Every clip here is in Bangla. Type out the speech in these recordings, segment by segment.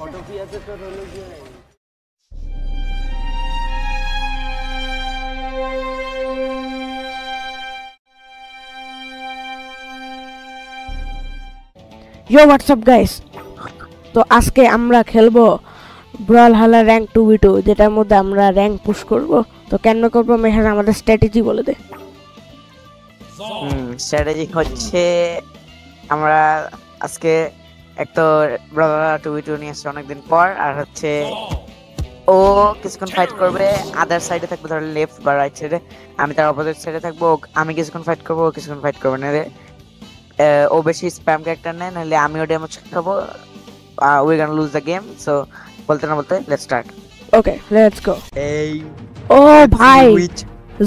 অটোপিয়াতে তো হলো কি Yo, what's up guys? তো আজকে আমরা খেলবো ব্রালহালা র‍্যাঙ্ক 2v2 যেটার মধ্যে আমরা র‍্যাঙ্ক পুশ করব। তো কেন করব মেহের আমাদের স্ট্র্যাটেজি বলে দে। স্ট্র্যাটেজি হচ্ছে আমরা আজকে একটা ব্রালহালা 2v2 নিয়ে আসছে অনেকদিন পর, আর হচ্ছে ও কিছুক্ষণ ফাইট করবে, আদার সাইডে থাকবে ধর লেফট বা রাইট সাইডে, আমি তার অপোজিট সাইডে থাকবো। আমি কিছুক্ষণ ফাইট করবো, ও কিছুক্ষণ ফাইট করবে না রে। ও বেশি স্প্যাম ক্যারেক্টার নেয়, নাহলে আমিও ড্যামেজ খাবো। We gonna lose the game. So বলতে না বলতে let's start. Okay let's go. এই ও ভাই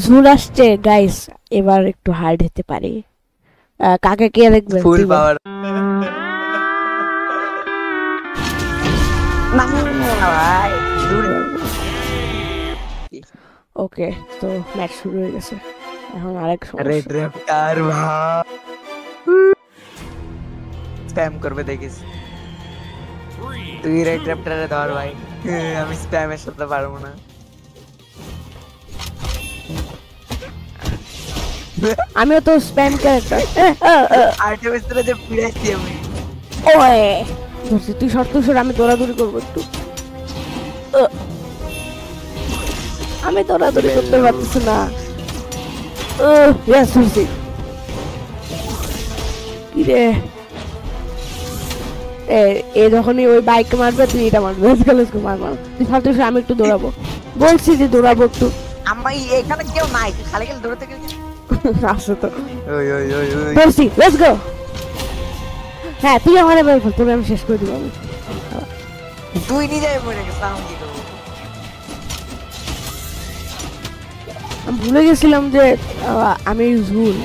জুন আসছে গাইস, এবার একটু হার্ড হতে পারে। কাকে কে দেখবে ফুল পাওয়ার ভাই। ওকে তো ম্যাচ শুরু হয়ে গেছে, এখন আরেক রেড র্যাপটার ভাই স্প্যাম করবে দেখিস। তুই রেড র্যাপটারে ধর ভাই, আমি স্প্যামের সাথে পারবো না। আমিও তো স্প্যাম ক্যারেক্টার। আর্টেমিস তোরা যে পিড়াইছি আমি। ওয়ে ধরছি, তুই শর্ত সর, আমি দৌড়াদৌড়ি করবো একটু। আমি দৌড়াদৌড়ি করতে পারতেছি না। ইয়েস ধরছি। কি রে এ যখনই ওই বাইক মারবে তুই এটা মারবে। লেটস গো মার। তুই শর্ত সর, আমি একটু দৌড়াবো। বলছি যে দৌড়াবো একটু। আমি এখানে কেউ নাই, খালি খালি দৌড়াতে গেছি। আসো তো ওই ওই ওই ওই বলছি লেটস গো। হ্যাঁ তুই আমারে বের কর, তোরে আমি শেষ করে দিব। তুই নিজে মরে গেছিস, আমি কি করব? আমি ভুলে গেছিলাম যে আমি ঝুল।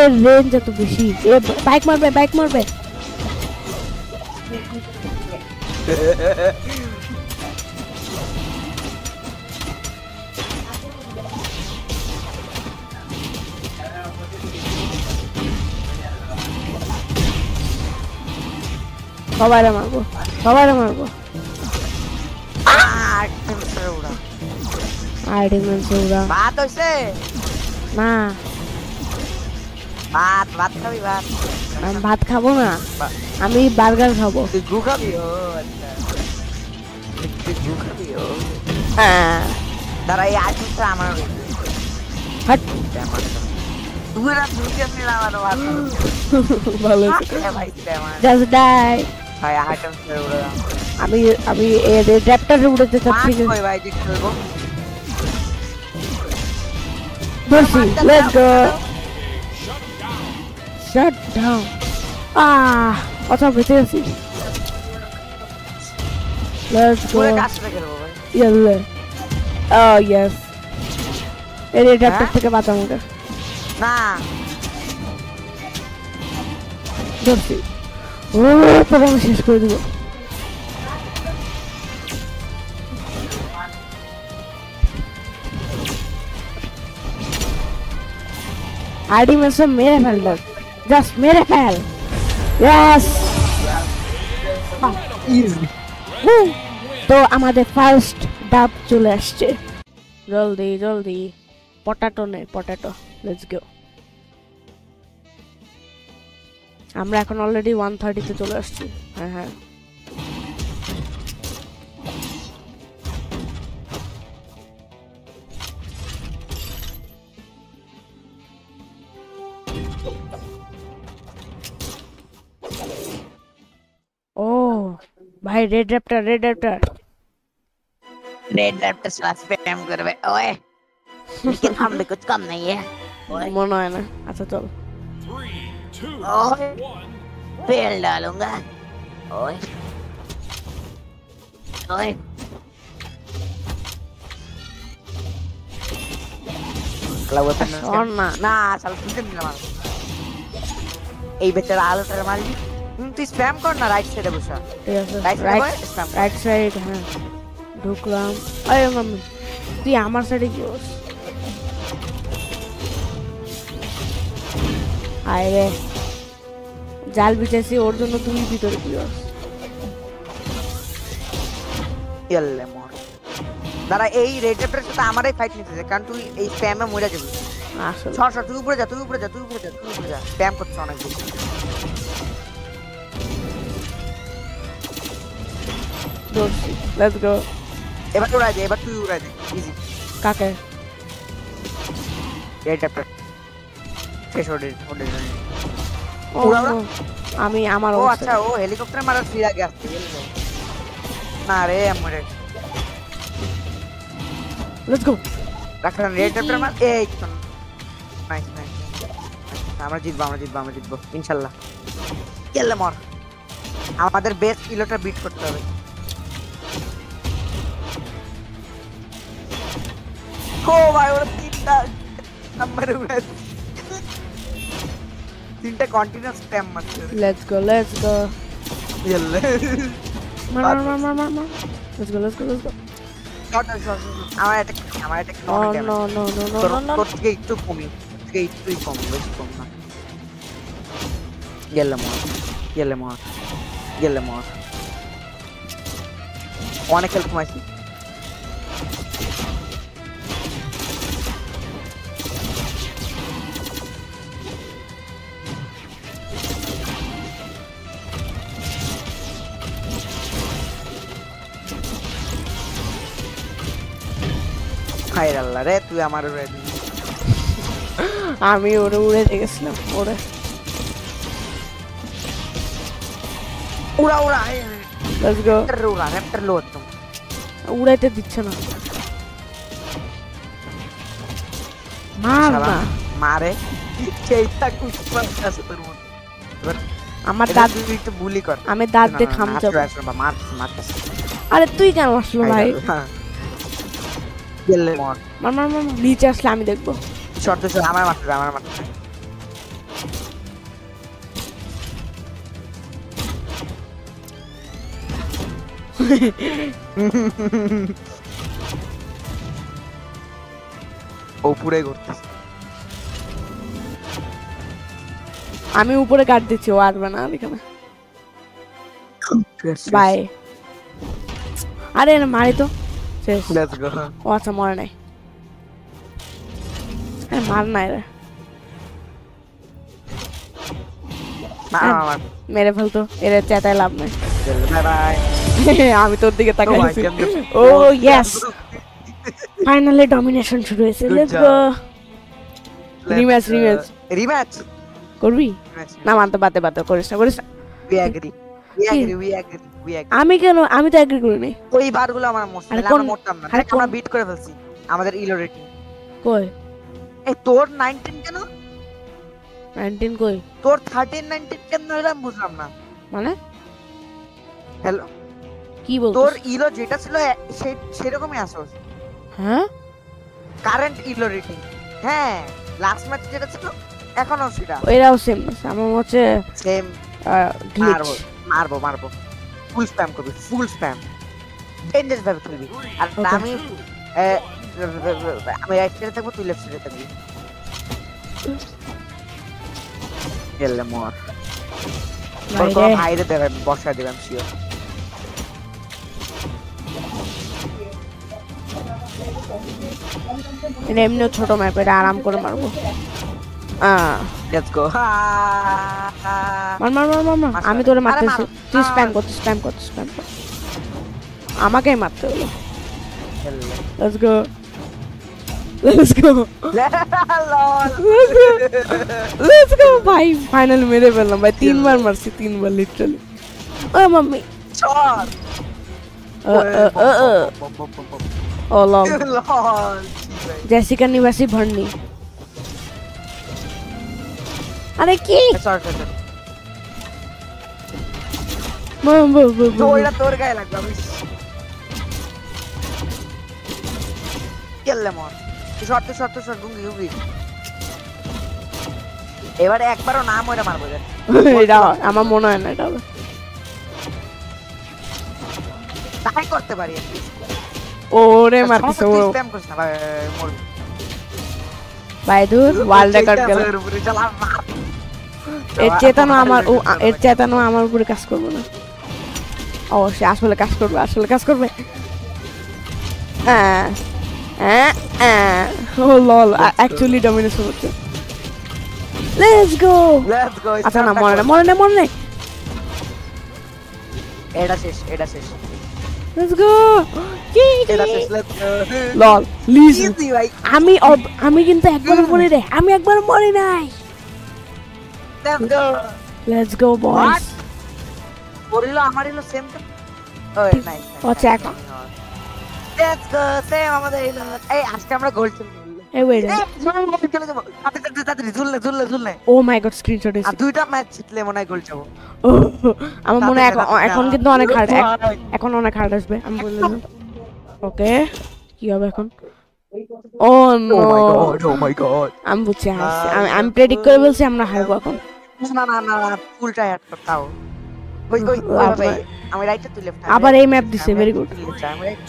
এর রেঞ্জ এত বেশি। এ বাইক মারবে, বাইক মারবে। সবাইরে মারবো, সবাইরে মারবো। ভাত হইছে না, ভাত ভাত খাবি? ভাত আমি ভাত খাবো না, আমি বার্গার খাবো। তুই গু খাবি? ও আচ্ছা, তুই গু খাবি? ও দাঁড়া, এই আইটেমটা আমার হাট তুই না তুই কেমনি লাগানো ভাত ভালো ভাই জাস্ট ডাই। ভাই আইটেম ছেড়ে উড়ে আমি আমি এই র্যাপটারে উড়াতে চাচ্ছি। ভাই ভাই ঠিক করবো। ধরছি, লেটস গো। Shut down. আচ্ছা বেঁচে গেছি। Let's go. পুরো কাজটা করবো ভাই। ইয়াল্লে ইয়েস। এই র্যাপটার থেকে বাঁচা আমাকে। না ধরছি, ও তোকে আমি শেষ করে দিব। आरडी में से मेरे फैल दो, जस्ट मेरे फैल। यस तो আমাদের ফার্স্ট ডাব চলে আসছে। জলদি জলদি পটাটো নে, পটাটো। Let's go. আমরা এখন অলরেডি 130 তে চলে আসছি। হ্যাঁ হ্যাঁ ओ भाई red Raptor, red Raptor, red Raptor spam करवे। ओए लेकिन हम भी कुछ कम नहीं है। मनो है ना। अच्छा चल। ओए पेल डालूंगा। ओए ओए ना না চল তুই নিয়ে মার। এই বেচারা আলোটার মারলি। তুই স্প্যাম কর না রাইট সাইডে বসা। Right side. হ্যাঁ ঢুকলাম। আরে মাম্মি তুই আমার সাইডে কি বস? আয় রে জাল বিছাইছি ওর জন্য তুই ভিতরে কি করছ ইয়াল্লে মর দাঁড়া এই রেড রেপের সাথে আমারই ফাইট নিতেছে কারণ তুই এই স্প্যামে মরে যাবি আসলে সর তুই উপরে যা তুই উপরে যা তুই উপরে যা তুই উপরে যা স্প্যাম করছ অনেক বেশি লেটস গো এবার উড়াই দে এবার তুই উড়াই দে ইজি কাকে রেড রেপের শেষ ওডে ওডে ও, উড়া, উড়া। আমি আমার ও অবস্থা আচ্ছা ও হেলিকপ্টার মারার ফ্রি আগে আসছে না রে মরে লেটস গো রাখলাম রেড রেপের মার এই তো নাইস নাইস আমরা জিতবো ইনশাআল্লাহ কেলে মর আমাদের বেস্ট কিলোটা বিট করতে হবে ও ভাই ওরা তিনটা নাম্বার উড়ে তিনটা কন্টিনিউয়াস স্প্যাম মারছে লেটস গো ইয়াল্লা মার লেটস গো শট আমার এটা ও no no no no no তোর থেকে একটু কমি থেকে একটুই কম বেশি কম না গেলে মর অনেক হেল্প কমাইছি হায় আল্লাহ রে তুই আমার আমি ওরে উড়ে গেছিলাম ওরে উড়া লেটস গো র্যাপ্টার লো একদম উড়াইতে দিচ্ছে না মার না মারে সেইটা কুসপাস আছে তোর মধ্যে এবার আমার দাঁত তুই একটু বুলি কর আমি দাঁত দিয়ে খামচাবো মার আরে তুই কেন আসলো ভাই গেলে মর মার নিচে আসলে আমি দেখবো শর্ট আমার মারতে ও পুরে ঘুরতেছে আমি উপরে কাট দিচ্ছি ও আসবে না এখানে বাই আরে না মারি তো শেষ লেটস গো ও আচ্ছা মরে নাই আরে মার নাই রে মার মেরে ফেলতো এর চেতায় লাভ নাই বাই বাই আমি তোর দিকে তাকাই আছি ও ইয়েস ফাইনালি ডমিনেশন শুরু হয়েছে লেটস গো রিম্যাচ করবি না মানতে বাতে করিস না we agree আমি কেন আমি তো এগ্রি করি নাই ওই বারগুলো আমার মোস্ট আরে আমরা মরতাম না আরে আমরা বিট করে ফেলছি আমাদের ইলো রেটিং কই এই তোর 19 কেন 19 কই তোর 13 19 কেন হলো আমি বুঝলাম না মানে হ্যালো কি বলছিস তোর ইলো যেটা ছিল সেরকমই আসোস হ্যাঁ কারেন্ট ইলো রেটিং হ্যাঁ লাস্ট ম্যাচ যেটা ছিল এখনো সেটা এরাও সেম আমার হচ্ছে সেম গ্লিচ মারবো ফুল স্প্যাম করবি ফুল স্প্যাম ডেঞ্জারাস ভাবে খেলবি আর আমি রাইট সাইডে থাকবো তুই লেফট সাইডে থাকবি গেলে মোর ভাইরে দেবেন বসা দেবেন শিওর এমনিও ছোট ম্যাপ এটা আরাম করে মারবো লেটস গো মার আমি তোরে মারতেছি তুই স্প্যাম কর আমাকেই মারতে হলো লেটস গো ভাই ফাইনাল মেরে ফেললাম ভাই 3 বার মারছি 3 বার লিটারালি ও মাম্মি শট ও লং জেসিকা নিবাসী ভর্নি আরে কি ওইটা তোর গায়ে লাগবে আমি কেলে মর শর্ট গুঙ্গি এবারে একবারও নাম ওইটা মারবো এটা আমার মনে হয় না এটা তাই করতে পারি ওরে মারতেছে ও স্প্যাম করছ না ভাই দূর ওয়ার্ল্ড রেকর্ড গেল এর চেতনা আমার এর চেতনা আমার উপরে কাজ করবে না। অবশ্যই আসলে কাজ করবে, আসলে কাজ করবে। ও লল, অ্যাকচুয়ালি ডমিনেশন হচ্ছে। Let's go. আচ্ছা না, মনে নেই। এটা শেষ। লেটস গো। এটা শেষ, লেটস গো। লল লিজ। ইজি ভাই। আমি কিন্তু একবার মরি নাই, আমি একবার মরি নাই। Let's go. লেটস গো বয়স। পড়িলো আমার হলো সেম তো। ওই নাই। আচ্ছা এখন লেটস গো, সেম আমাদের হলো। এই আজকে আমরা গোল চলে গেল। এই ওয়েট, চলে যাব। তাড়াতাড়ি ঝুললে। ও মাই গড, স্ক্রিনশট আর এসে। দুইটা ম্যাচ জিতলে মনে হয় গোল যাবো। আমার মনে হয় এখন কিন্তু অনেক হার্ড, এখন অনেক হার্ড আসবে আমি বলে দিলাম। ওকে, কি হবে এখন? ও নো, ও মাই গড। আমি বুঝছি, আমি প্রেডিক্ট করে বলছি আমরা হারবো এখন। না ফুলটা অ্যাড করতাও। ওই আমি রাইটে তুই লেফট। আবার এই ম্যাপ দিছে, ভেরি গুড। আমি রাইট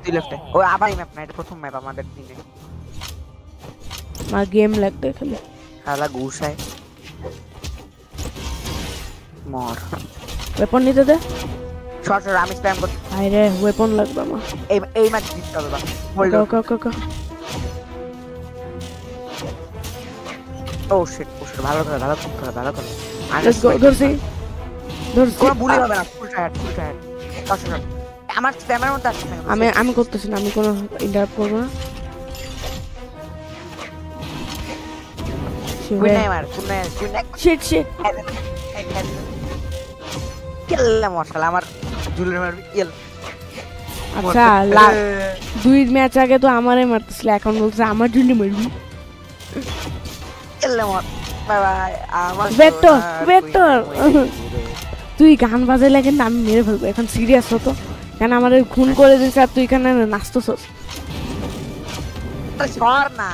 তুই লেফটে। ও আবার এই ম্যাপ না, এটা প্রথম ম্যাপ আমাদের দিনে। আমার গেম লাগবে খালি। শালা ঘুষায় মর। ওয়েপন নিতে দে। শর্ট আমি স্প্যাম করতে। আরে ওয়েপন লাগবে আমার। এই ম্যাচ জিততে হবে। হোল্ড ওকে। ও শিট ভালো করে। Let's go. ধরছি। কোনো ভুলই হবে না। ফুল টায়ার। শর্ট আমার স্প্যামের মধ্যে আসছে না। আমি করতেছি না, আমি কোনো ইন্টারাপ্ট করব না। শিট কেল্লা মশলা আমার জুলের মারবি ইয়েল। আচ্ছা, 2 ম্যাচ আগে তো আমারে মারতেছিল, এখন বলছে আমার জন্য মারবি। কেল্লা মর। Bye bye. আমার ভেক্টর তুই গান বাজাইলে কিন্তু আমি মেরে ফেলবো। এখন সিরিয়াস হতো, কেন আমাদের খুন করে দিয়েছে আর তুই এখানে নাচতেছস। সর না,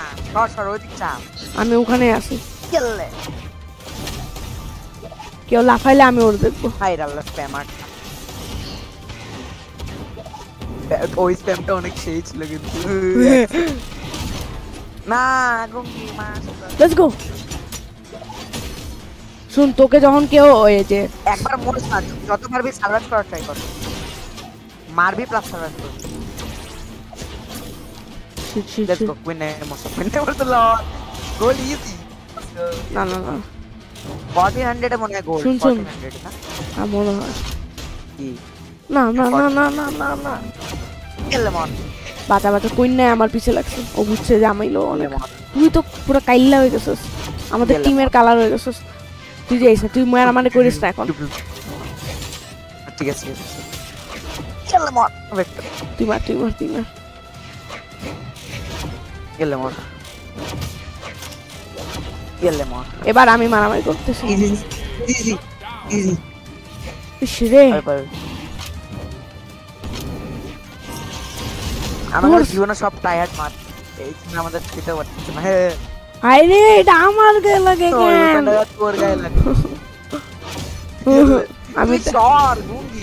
সর ওইদিক চাপ। আমি ওখানে আছি। কেল্লে কেউ লাফাইলে আমি ওর দেখবো। হাই আল্লাহ স্প্যামার। ওই স্প্যামটা অনেক সেই ছিল কিন্তু। না গঙ্গি মাস। Let's go. শুন, তোকে যখন কেউ ওই যে একবার মরিস না, যত মারবি সার্ভাইভ করার ট্রাই কর। মারবি প্লাস সার্ভাইভ কর। Let's go. উইন তো লস। গোল ইজি। না 1400 এ মনে হয় গোল। শুন 1400 না মনে হয়। কি না কেল্লে মর। বাচ্চা কুইন নাই আমার পিছে লাগছে। ও বুঝছে যে আমাইলো অনেক। তুই তো পুরো কাইল্লা হয়ে গেছিস, আমাদের টিমের কালার হয়ে গেছিস। তুই যাইস না, তুই মার মানে করিস না এখন। ঠিক আছে কেল্লে মর। তুই মার। কেল্লে মর। এবার আমি মারামারি করতেছি। ইজি রে আমাদের জীবনে সব টায়ার্ড মার। এই জন্য আমাদের খেতে পারতেছে না। আরে এটা আমার গায়ে লাগে কেন? তোর গায়ে লাগে। আমি সর গুঙ্গি।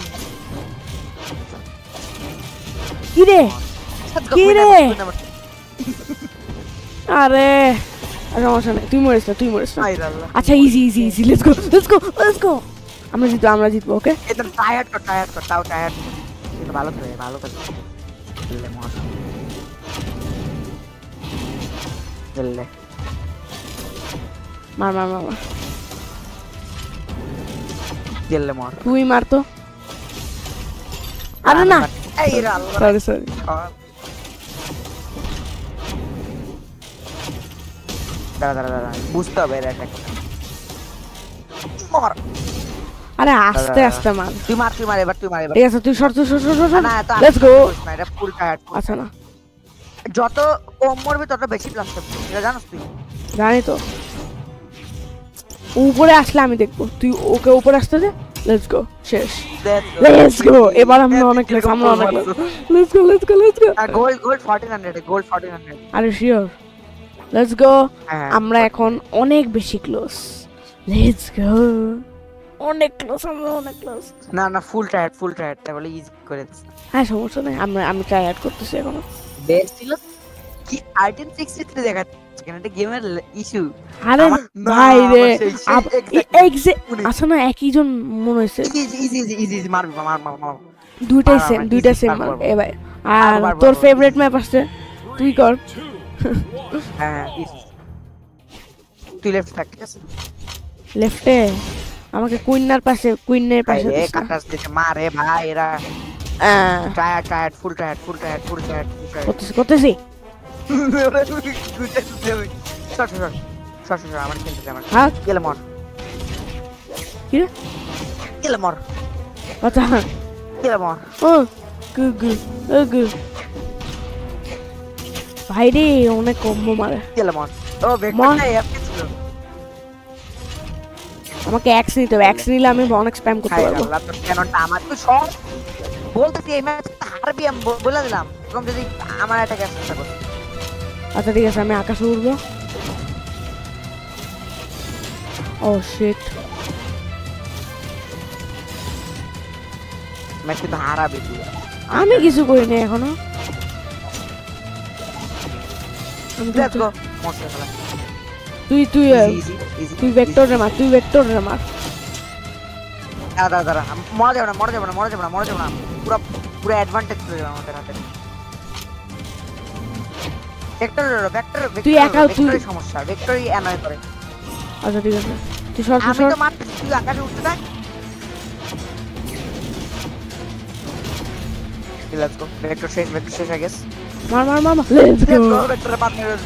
কি রে আরে সমস্যা নেই, তুই মরিস না। আচ্ছা ইজি লেটস গো। আমরা জিতবো। ওকে একদম টায়ার্ড কর তাও টায়ার্ড কিন্তু ভালো করে মার। তুই মার তো। আরে না, সরি দাঁড়া বুঝতে হবে এর অ্যাটাক। আরে আস্তে মার। তুই মার এবার ঠিক আছে, তুই শর্ট। না তো লেটস গো। না এটা ফুল টায়ার্ড। আচ্ছা না, যত কম মরবি তত বেশি প্লাস হবে, এটা জানিস তুই? জানি তো। উপরে আসলে আমি দেখবো, তুই ওকে উপরে আসতে দে। Let's go. শেষ। Let's go. এবার আমরা অনেক লেটস গো। গোল্ড 1400 আরে শিওর। Let's go. আমরা এখন অনেক বেশি ক্লোজ। Let's go. অনেক ক্লোজ। না ফুল টায়ার্ড তাহলে ইজি করে দিস। হ্যাঁ সমস্যা নেই, আমি ট্রাই করতেছি এখনো। বেস্ট ছিল কি 1363 দেখা সেখানে একটা গেমের ইস্যু আরে না, ভাই রে আমার সেই exact আসলে না একই জন মনে হয়েছে ইজি মার মার দুইটাই সেম easy, দুইটা সেম পারবো। এ ভাই আর পারবো, তোর পারবো, ফেভারিট ম্যাপ আছে তুই কর হ্যাঁ easy। তুই লেফট থাক ঠিক আছে লেফটে আমাকে কুইনের পাশে ভাই রে দিস না। কাটাস দিতে মারে ভাই এরা আহ, টায়ার ফুল টায়ার করতেছি আমার খেলতে আমার হ্যাঁ গেলে মর কি রে গেলে মর আচ্ছা গেলে মর ও গু ভাই রে অনেক কম্বো মারে গেলে মর ও মর। ভেক্টরটা এফকে ছিল আমাকে এক্স নিতে হবে এক্স নিলে আমি অনেক স্প্যাম করতে হাই পারবো আল্লাহ তোর ক্যাননটা আমার তুই সব বলতেছি এই ম্যাচ হারবি আমি বলে দিলাম এরকম যদি আমার একটা গ্যাস চেষ্টা কর আচ্ছা ঠিক আছে আমি আকাশে উড়বো ও শিট ম্যাচ কিন্তু হারাবি তুই আমি কিছু করিনি এখনো আমি তো- লেটস গো মরছে খেলা তুই তুই ভেক্টরে মার দাঁড়া মরা যাবে না পুরো পুরো অ্যাডভান্টেজ চলে যাবে আমাদের হাতে ভেক্টর তুই সমস্যা ভেক্টরই অ্যানয় করে আচ্ছা ঠিক আছে তুই সর আমি তো মারতেছি তুই আকাশে উঠতে থাক লেটস গো ভেক্টর শেষ আই গেস মার লেটস গো ভেক্টরের পার্টনার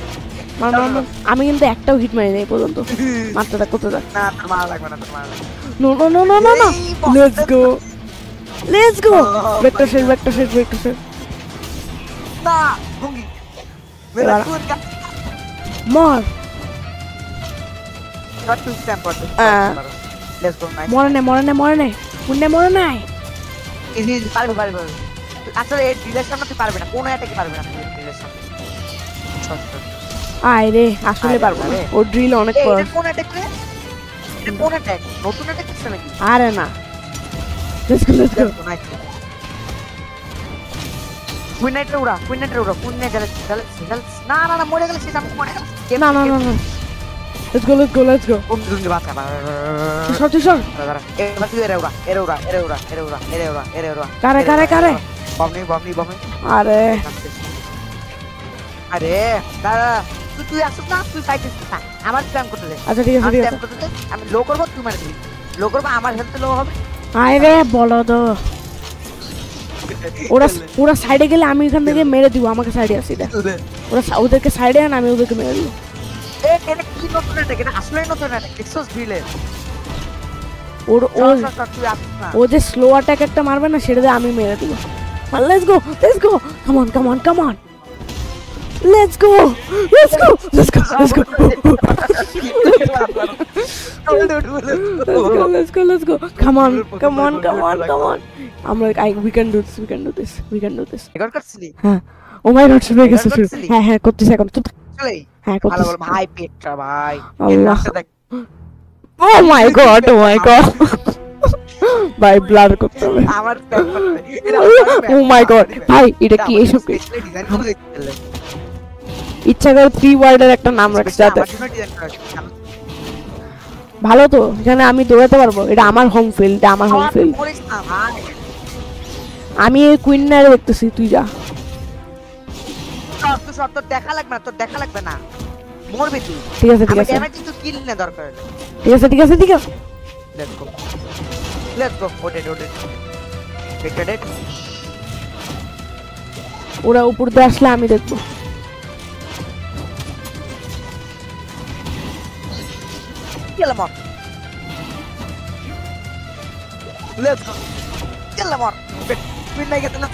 মার আমি কিন্তু একটাও হিট মারি নাই এই পর্যন্ত মারতে থাক করতে থাক না তোর মারা লাগবে না নো লেটস গো ভেক্টর শেষ না ভঙ্গি মেরা এবার- খুদ কা মর শট টু স্ট্যাম্প করতে লেটস গো নাইস মরে নাই মরে নাই ইজি পারবে আসলে এই ডিলের সামনে তুই পারবে না কোনো অ্যাটাকে পারবে না ডিলের সামনে আয় রে আসলে পারবো না ও ড্রিল অনেক এই পর এটা কোন অ্যাটাক রে এটা কোন অ্যাটাক নতুন অ্যাটাক দিচ্ছে নাকি আরে না let's go nice queen night উড়া না মরে গেলে সে আমি মরে গেল না লেটস গো কোন দুর্গে বাঁচা সর দাঁড়া এবার তুই এরে উড়া কারে বমনি আরে আরে দাদা তুই আসুক না তুই ফাইটিস না আমার স্প্যাম করতে দে আচ্ছা ঠিক আছে আমি লো করবো তুই মারে দিবি লো করবো আমার হেলথ লো হবে আয় রে বলো তো ওরা সাইডে গেলে আমি এখান থেকে মেরে দিব আমাকে সাইডে আসি দেখ ওদেরকে সাইডে আন আমি ওদেরকে মেরে দিব এটা কি নতুন অ্যাটাক এটা আসলে নতুন অ্যাটাক এক্সোস ড্রিলের তুই আসুক না ও যে স্লো অ্যাটাক একটা মারবে না সেটা দিয়ে আমি মেরে দিব let's go come on let's go let's go come on আমরা we can do this record করছিলি হ্যাঁ ও মাই গড শুরু হয়ে গেছে শুরু হ্যাঁ করতেছি এখন চুপ চলে হ্যাঁ ভালো করতেছি বল ভাই পেটটা ভাই আল্লাহ ও মাই গড ভাই ব্লার করতে হবে আমার ও মাই গড ভাই এটা কি এসব কি? ডিজাইন করে দিতে ইচ্ছা করে 3 ওয়ার্ডের একটা নাম রাখছে যাতে ভালো তো এখানে আমি দৌড়াতে পারবো এটা আমার হোম ফিল্ড আমি এই কুইনার দেখতেছি তুই যা তোর দেখা লাগবে না মরবি তুই ঠিক আছে ড্যামেজ কিন্তু কিল না দরকার ঠিক আছে লেটস গো ওডেড ডেড ওরা উপর দিয়ে আসলে আমি দেখবো Killamore. Let's go. Killamore. Win nahi geta na.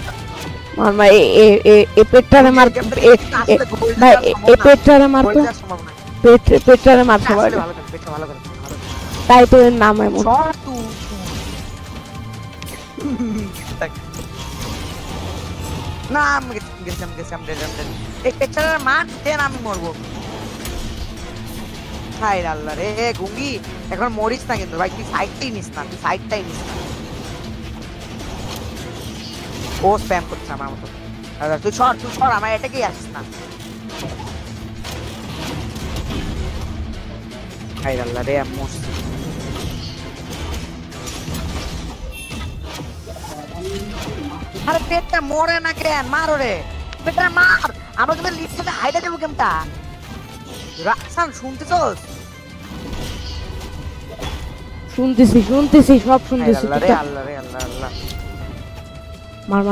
মার এ পেটটারে মার ভাই এ পেটটারে মার তো পেটটারে মার সবাই তাই তো এর নাম এমন না আমি গেছিলাম এই পেটটারে মার দেন আমি মরবো হাই আল্লাহ রে গুঙ্গি এখন মরিস না কিন্তু ভাই তুই সাইডটাই নিস না ও স্প্যাম করছে আমার মতো তুই সর আমার এটাকেই আসিস না হাই আল্লাহ রে মোস আরে পেটটা মরে না কেন মারো রে পেটটা মার আমরা তুমি লিফট থেকে হাইটা দেবো কেমটা রাখসান শুনতেছস শুনতেছি সব শুনতেছি আল্লাহ রে আল্লাহ রে আল্লাহ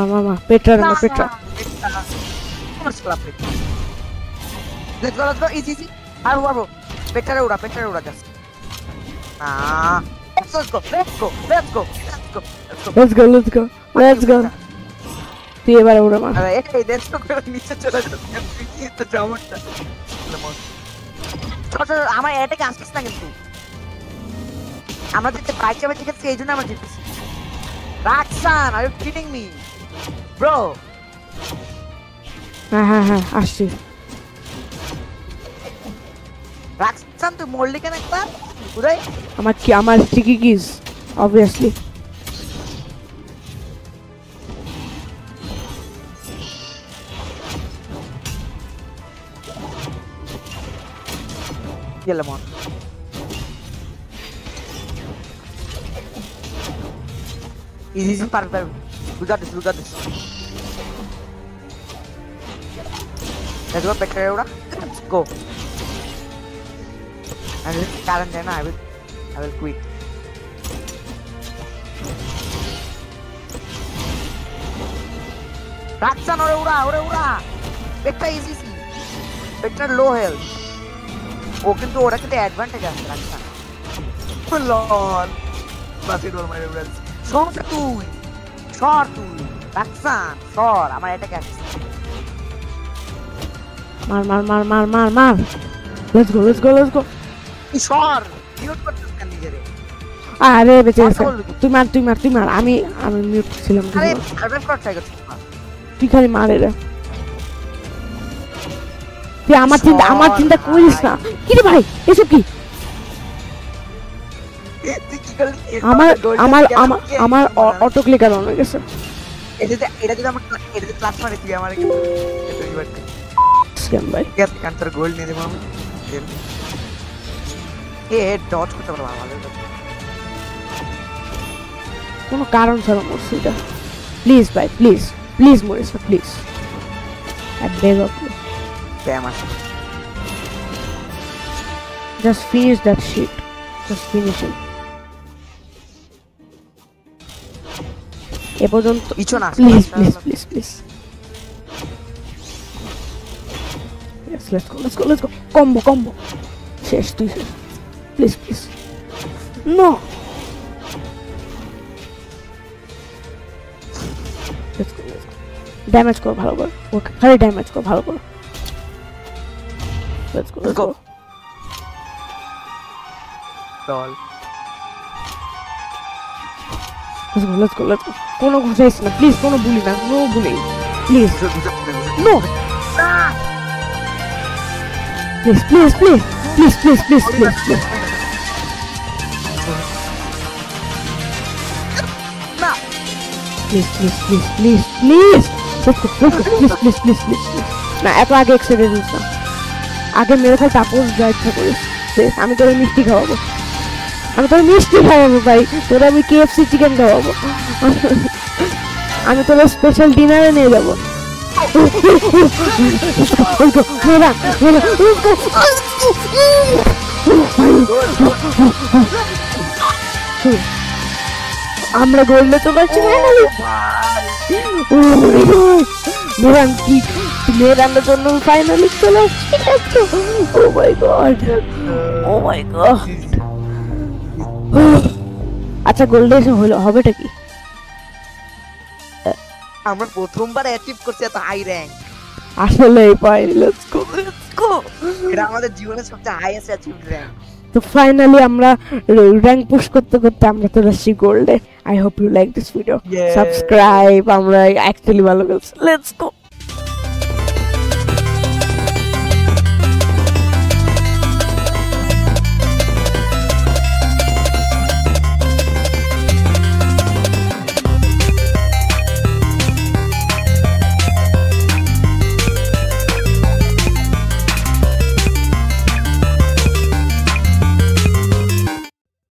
আল্লাহ মার Petra Let's go, easy. Arbo. Petra uda just. Let's go. তুই এবারে উড়ে মার আরে এই দেখো করে নিচে চলে যাচ্ছে তো জামাটা ছোট আমার এটাকে আসছিস না কিন্তু আমরা যেতে বাইক চাপে ঠিক আছে এইজন্য আমরা জিতছি রাখসান are you kidding me bro হ্যাঁ আসছি রাখসান তুই মরলি কেন একবার উদয় আমার sticky kiss obviously Yellow one. Easy, perfect. We got this. Let's go, Petra. Let's go. And this talent, then I will quit. Raksan, ora. Petra easy. Petra low health. ও কিন্তু ওরা কিন্তু অ্যাডভান্টেজ আছে রাখছা লল বাসি ডোর মাইরে ব্রাজ শট তুই রাখছা সর আমার এটাকে আসছে মার লেটস গো তুই সর মিউট করছিস কেন নিজেরে আরে বেঁচে গেছে তুই মার আমি মিউট ছিলাম আরে সার্ভাইভ কর ট্রাই করছিস তুই খালি মার রে তুই আমার চিন্তা করিস না কি রে ভাই এসব কি আমার অটো ক্লিকার অন হয়ে গেছে এটা যদি ক্লাস মারে তুই আমারে কি স্ক্যাম ভাই গ্যাস কান্টার গোল্ড নিয়ে দেব আমি ডট করতে পারবো ভালো কোনো কারণ ছাড়া মরছি এটা প্লিজ ভাই প্লিজ মরিস না please I beg of you Damn. Just finish that shit. Just finish it. এ পর্যন্ত please. Yes, let's go. Combo. শেষ তুই শেষ. Please. No. Let's go. Damage কর ভালো করে. ওকে, খালি damage কর ভালো করে. Let's go. Lol. Let's go. কোনো ঘুষাইস না প্লিজ কোনো বুলি না no bully please no please please না এত আগে এক্সিডেন্ট হইছে আগে মেরে খাই তারপর যা ইচ্ছা করিস আমি তোর মিষ্টি খাওয়াবো ভাই তোর আমি KFC চিকেন খাওয়াবো আমি তোর স্পেশাল ডিনারে নিয়ে যাবো আমরা গোল্ডে তো পাচ্ছি মেয়েরান্নার জন্য ফাইনালি চলে আসছি ও মাই গড আচ্ছা গোল্ডে এসে হবেটা কি আমরা প্রথমবার অ্যাচিভ করছি এত হাই র‍্যাঙ্ক আসলে পাইনি লেটস গো এটা আমাদের জীবনের সবচেয়ে হাইয়েস্ট অ্যাচিভ র‍্যাঙ্ক তো ফাইনালি আমরা র‍্যাঙ্ক পুশ করতে আমরা তো আসছি গোল্ডে I hope you like this video subscribe আমরা অ্যাকচুয়ালি ভালো করছি লেটস গো